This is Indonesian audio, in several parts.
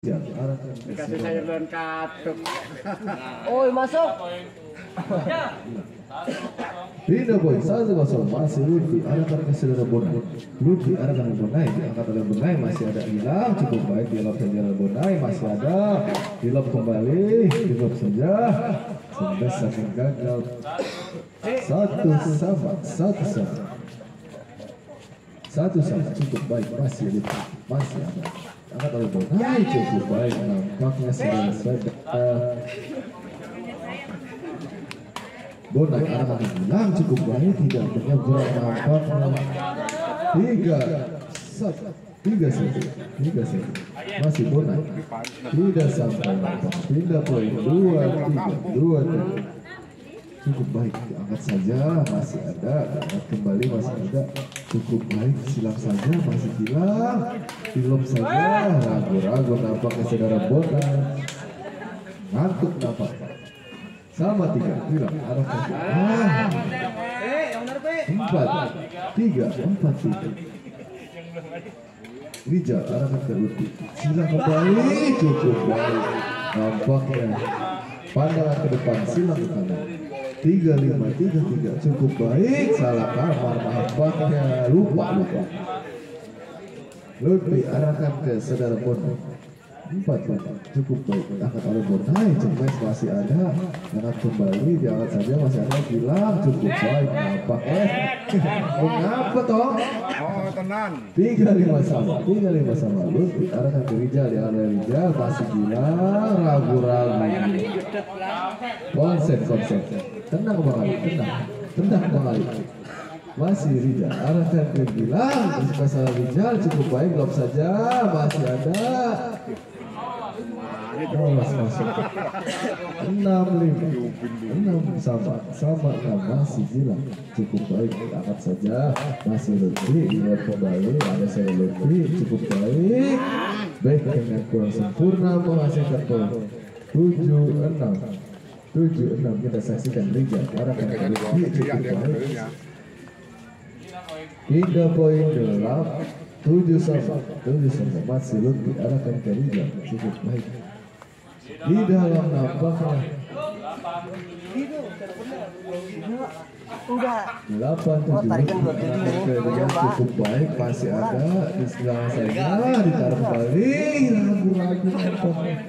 Dikasih sayur lengkap. Oi masuk. Tidak boy, 1-0 masih Lutfi arahkan ke saudara Bonai. Lutfi arahkan ke Bonai, diangkat oleh Bonai, masih ada hilang, cukup baik di lob saja Bonai, masih ada di lob kembali, di lob saja sampai saking gagal. Satu sama cukup baik, masih Lutfi, masih ada. Angkat oleh Bonai, cukup baik, nampaknya sudah Bonai arahkan hilang cukup baik, tidak menyeberang nampaknya 3-1 masih Bonai tidak sampai nampak pindah poin 2-3 cukup baik, diangkat saja masih ada, diangkat kembali masih ada, cukup baik, silang saja masih hilang, dilop saja, ragu-ragu nampaknya saudara Bonai ngantuk nampak sama 3 hilang arahkan 4-3 Rijal arahkan ke Lutfi, silang kembali cukup baik, nampaknya pandangan ke depan, silang ke kanan 3-5 cukup baik, salah kamar nampaknya lupa Lutfi arahkan ke saudara Bonai 4 cukup baik, angkat oleh Bonai, Cemes masih ada, angkat kembali, diangkat saja masih ada, hilang cukup baik, nampaknya mengapa toh? Oh tenang. 3-5 sama Lutfi arahkan ke Rijal, diangkat oleh Rijal masih hilang, ragu-ragu konsen tenang kembali masih Rijal arahkan ke Gilang, masalah Rijal cukup baik, lob saja masih ada masuk 6 sama 6 masih Gilang cukup baik, angkat saja masih Lutfi, lihat kembali ada saya Lutfi cukup baik dengan kurang sempurna menghasilkan poin 7-6 kita saksikan Rijal arahkan ke Lutfi cukup baik 3 poin 7 sama masih Lutfi arahkan ke Rijal cukup baik di dalam nampaknya 8-7 cukup baik, masih ada di sebelah saja, ditaruh kembali, ragu-ragu nampaknya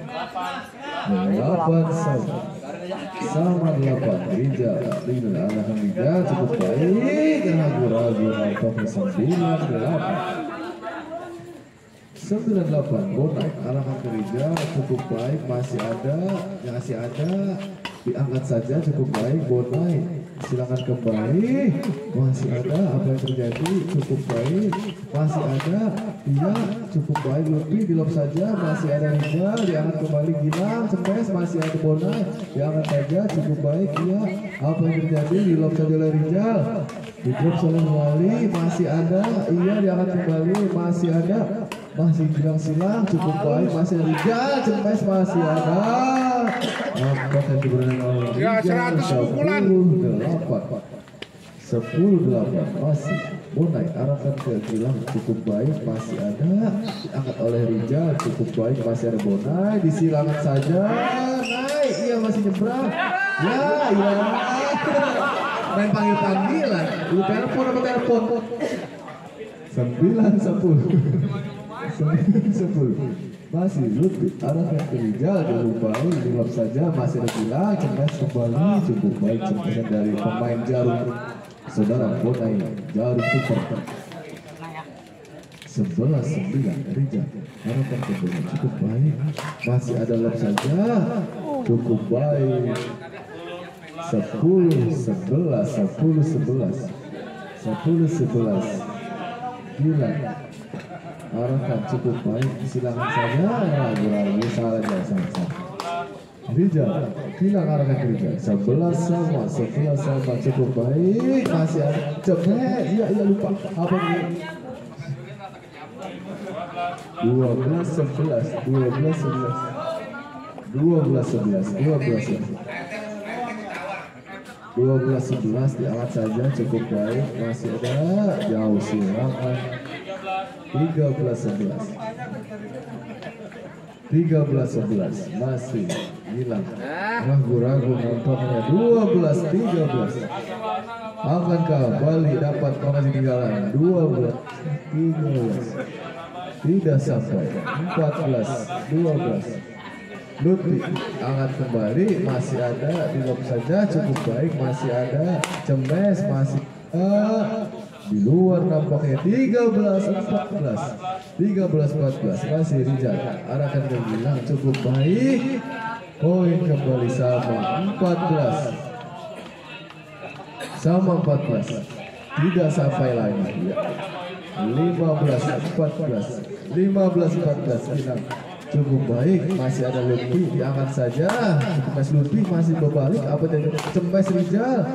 8 sama 8 Rijal arahkan Rijal cukup baik, ragu-ragu nampaknya 9-8 Bonai arahkan ke Rijal cukup baik, masih ada diangkat saja cukup baik, Bonai silakan kembali, masih ada, apa yang terjadi, cukup baik, masih ada, iya cukup baik, lebih di lob saja, masih ada Rijal, diangkat kembali Gilang, Cemes, masih ada Bonai, diangkat saja cukup baik, iya apa yang terjadi, di lob saja oleh Rijal, di drop salah kembali, masih ada, iya diangkat kembali, masih ada, masih Gilang silang cukup baik, masih ada Rijal, Cemes masih ada, nampaknya kebenaran Rijal 10-8 masih Bonai arahkan ke Gilang cukup baik, masih ada, diangkat oleh Rijal cukup baik, masih ada Bonai, disilangkan saja, naik, iya masih nyebrang, ya main panggil-panggilan, lu telepon apa telepon 9-10 masih Lutfi arahkan ke Rijal dilupai, dilop saja masih ada Gilang, Cemes kembali cukup baik, cemesan dari pemain Jarum saudara Bonai Jarum Super 11-9 Rijal arahkan ke Bonai cukup baik, masih ada lop saja cukup baik 10-11 Gilang arahkan cukup baik, silakan saja, ragu-ragu salah. Rijal Gilang arahkan ke Rijal 11 sama cukup baik, masih ada Cemes, iya lupa apa ini 12-11 diangkat saja cukup baik, masih ada jauh silakan 13-11 13-11 masih hilang. Ragu-ragu nampaknya 12-13. Akankah Bali dapat mengasih ketinggalan 12-13? Tidak sampai. 14-12. Lutfi angkat kembali, masih ada di lob saja, cukup baik, masih ada Cemes, masih di luar nampaknya 13-14. 13-14 masih Rijal arahkan ke Gilang, cukup baik, poin kembali sama 14 tidak sampai lagi ya. 15-14 Gilang cukup baik, masih ada Lutfi, diangkat saja. Cemes Lutfi masih berbalik, apa dari Cemes Rijal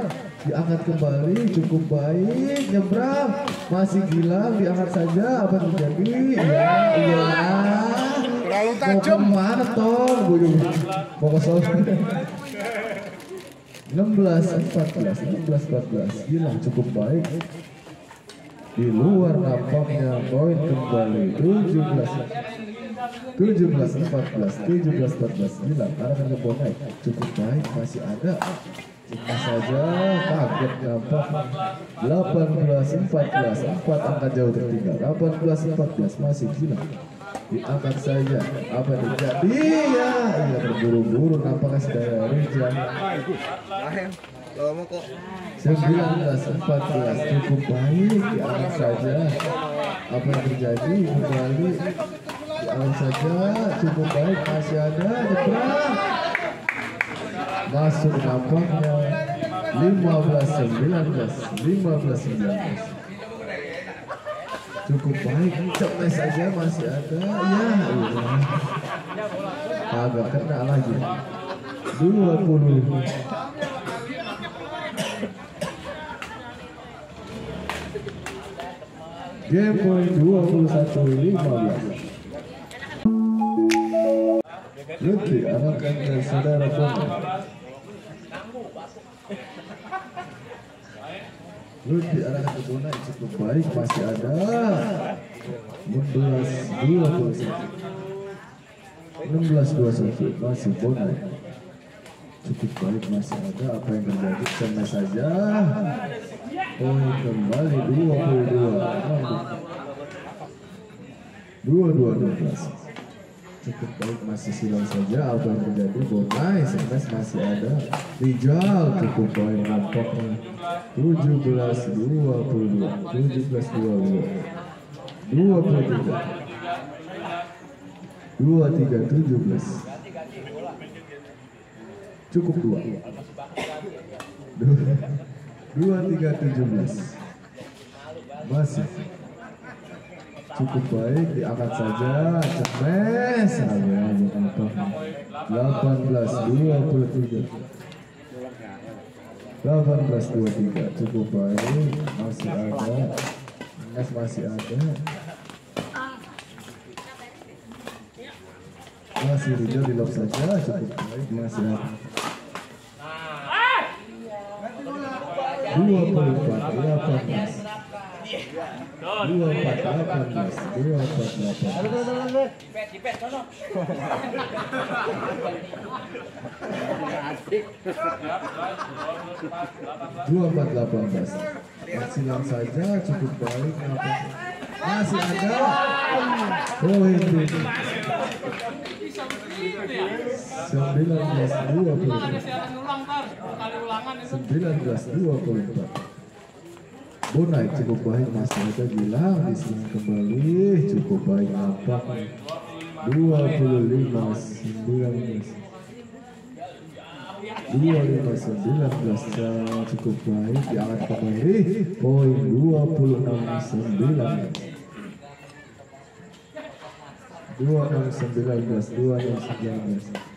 diangkat kembali, cukup baik, nyebrang, masih Gilang, diangkat saja, apa terjadi? Ya, terlalu tajam. Mau kemana toh? Mau ke soal 16-14 Gilang cukup baik, di luar nampaknya poin kembali 17-14 Gilang arahkan ke Bonai, cukup baik, masih ada cuma saja kaget nampak 18-14 4 angka jauh tertinggal 18-14 masih Gilang diangkat saja, apa yang terjadi ya, iya terburu-buru nampaknya sedaya Rijal 19-14 cukup baik, diangkat saja, apa yang terjadi kembali diangkat saja, cukup baik, masih ada nyebrang, masuk nampaknya 15-19 cukup baik, Cemes saja masih ada ya, agak kena lagi 20 game point 21-15 Lutfi arahkan ke saudara Bonai. Lutfi arahkan ke Bonai, cukup baik, masih ada 16-21 masih Bonai, cukup baik, masih ada, apa yang terjadi, Cemes saja, poin kembali 22-12 cukup baik, masih silang saja, apa yang terjadi, Bonai, Cemes masih ada, Rijal cukup baik, nampaknya 17-22 23-17 cukup 23-17 masih cukup baik, diangkat saja, Cemes saja, 18-23 cukup baik, masih ada, masih ada, masih Rijal di lob saja, cukup baik, masih ada 24-18 silang saja, cukup baik, masih ada poin 19-24 Bonai cukup baik, masih ada Gilang, di sini kembali, cukup baik, nampak 25-19 cukup baik, diangkat kembali, poin 26-19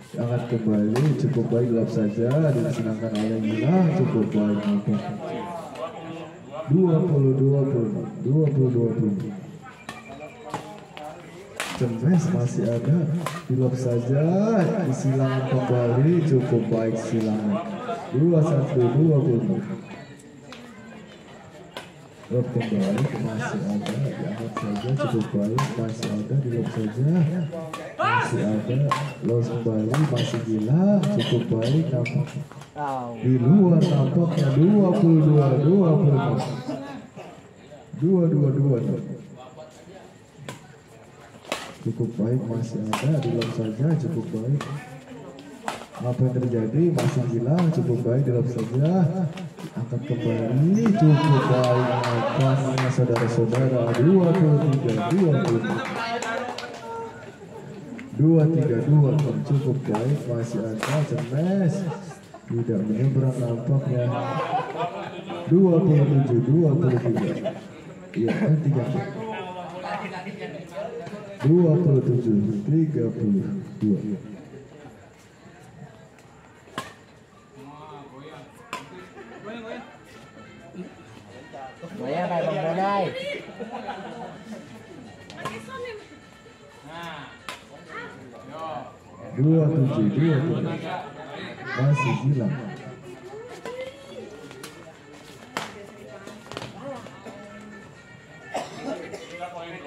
diangkat kembali, cukup baik, gelap saja, disenangkan oleh Gilang, cukup baik, nampak 20-20 Cemes masih ada, dilop saja, disilangan kembali, cukup baik, silangan 21-20 Lob kembali, masih ada, diangkat saja, cukup baik, masih ada, di lob saja, masih ada, lob kembali, masih gila, cukup baik, nampak di luar nampaknya 22 cukup baik, masih ada, di lob saja, cukup baik. Apa yang terjadi? Masih gila, cukup baik, di lob saja, angkat kembali, cukup baik, nampaknya saudara-saudara 23 cukup baik, masih ada, cermes, tidak menyeberang nampaknya 23 iya kan 32. Goyang kayak Bang Brodai. Dua tujuh masih gila.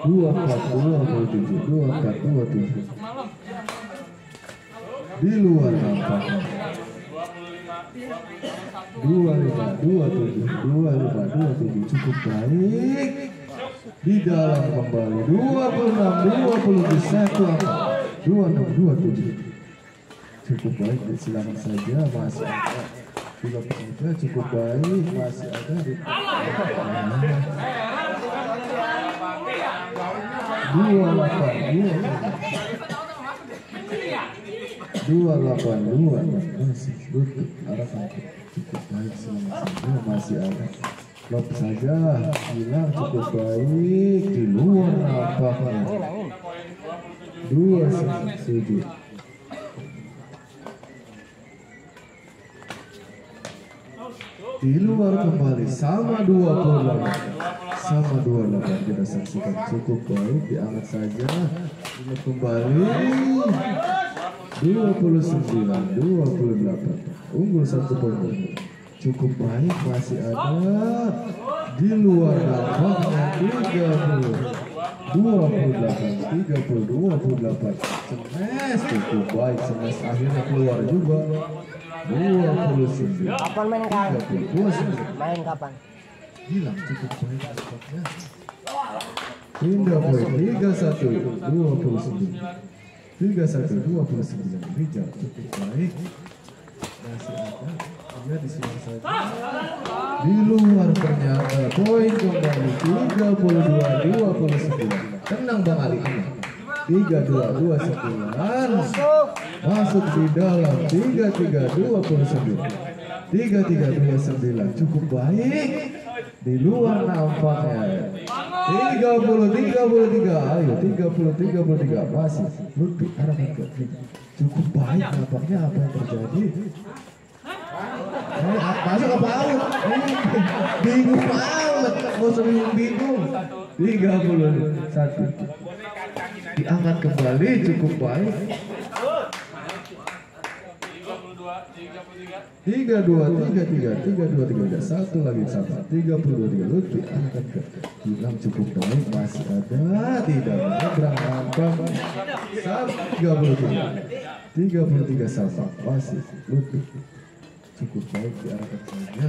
24 di luar nampaknya 25 cukup baik, di dalam kembali 26 cukup baik, silakan saja, masih ada juga saja, cukup baik, masih ada di 282 masih butuh arahkan, cukup baik, silakan saja, masih ada lob saja, hilang, cukup baik, di luar nampaknya 27 di luar kembali sama 28 kita saksikan, cukup baik, diangkat saja, ini kembali 29-28 unggul 1 poin, cukup baik, masih ada, di luar nampaknya 28 semes, cukup baik, semes akhirnya keluar juga 29. Kapan main kan? Main kapan? Hilang, cukup baik nampaknya. Pindah poin 31-29 Rijal, cukup baik, masih ada, dia di sini saja, di luar ternyata poin kembali 32-29. Tenang Bang Ali, 32-29 masuk di dalam 33-29 cukup baik, di luar nampaknya 30-33 ayo 30-33 masih lebih arahkan ke cukup baik, nampaknya apa yang terjadi masuk apa out bingung banget, mau bingung 31 diangkat kembali, cukup baik 32-33 satu lagi sama 32 lebih angkat ke hilang, cukup baik, masih ada, tidak menyeberang nampang 33 sama masih lebih cukup baik, diarahkan saja,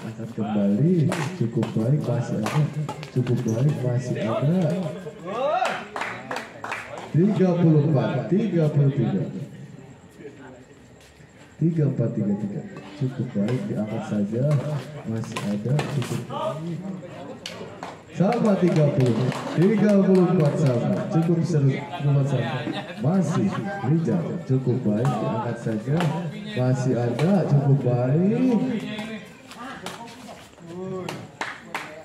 angkat kembali, cukup baik, masih ada, cukup baik, masih ada 34-33 cukup baik, diangkat saja, masih ada, cukup baik sama 34 sama, cukup seru sama, masih Rijal, cukup baik, diangkat saja, masih ada, cukup baik,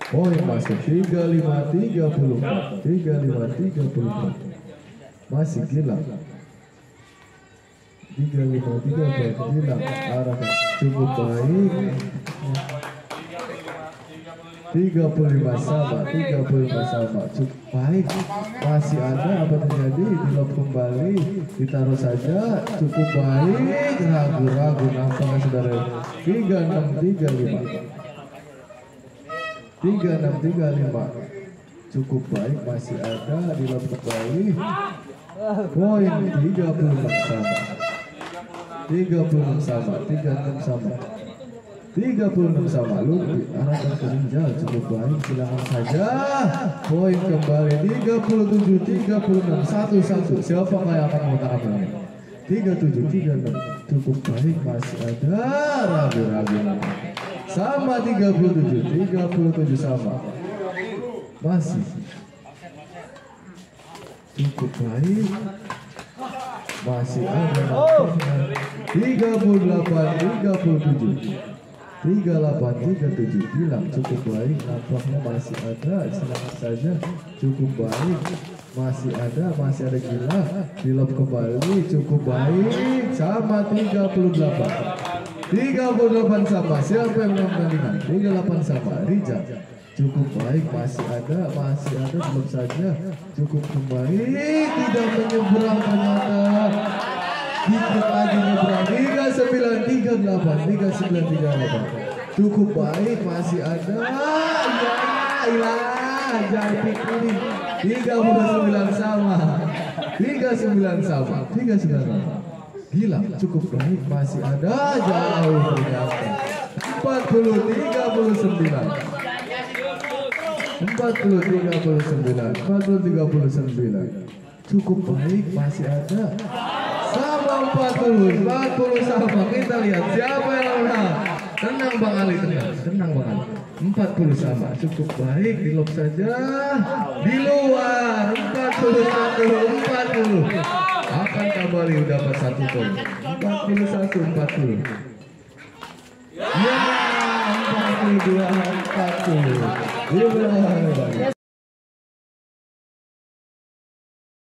poin masuk 35-34 masih gila 35-33 hilang arahkan, cukup baik 35 sama cukup baik, masih ada, apa terjadi, di lob kembali, ditaruh saja, cukup baik, ragu-ragu nampaknya saudara 36-35 36-35. Cukup baik, masih ada di lob kembali. Poin 36 sama. 36 sama, 36 sama. 36 sama. Lutfi arahkan ke Rinjal, cukup baik, silakan saja. Poin kembali 37-36, 1-1. Siapa yang akan mengutarakan ini? 37-36, cukup baik, masih ada. Ragu-ragu sama 37 sama. Masih cukup baik, masih ada 38-37. 38-37 bilang cukup baik, nampaknya masih ada, silakan saja. Cukup baik, masih ada gila di lob kembali, cukup baik sama 38 sama. Siapa yang menang? 38 sama. Rija cukup baik, masih ada belum saja. Cukup kembali, tidak menyeberang ternyata. Dikit lagi nyebrang 39-38. Cukup baik, masih ada. Ya jadi kuning 39 sama. 39 sama. Gila, cukup baik, masih ada. Jauh ternyata 40-39. Cukup baik, masih ada. Sama 40 sama. Kita lihat siapa yang menang. Tenang Bang Ali, tenang Bang Ali. 40 sama, cukup baik, di lob saja. Di luar 41-40. Akan kembali dapat 1 poin. 41-40. Ya, 42-40.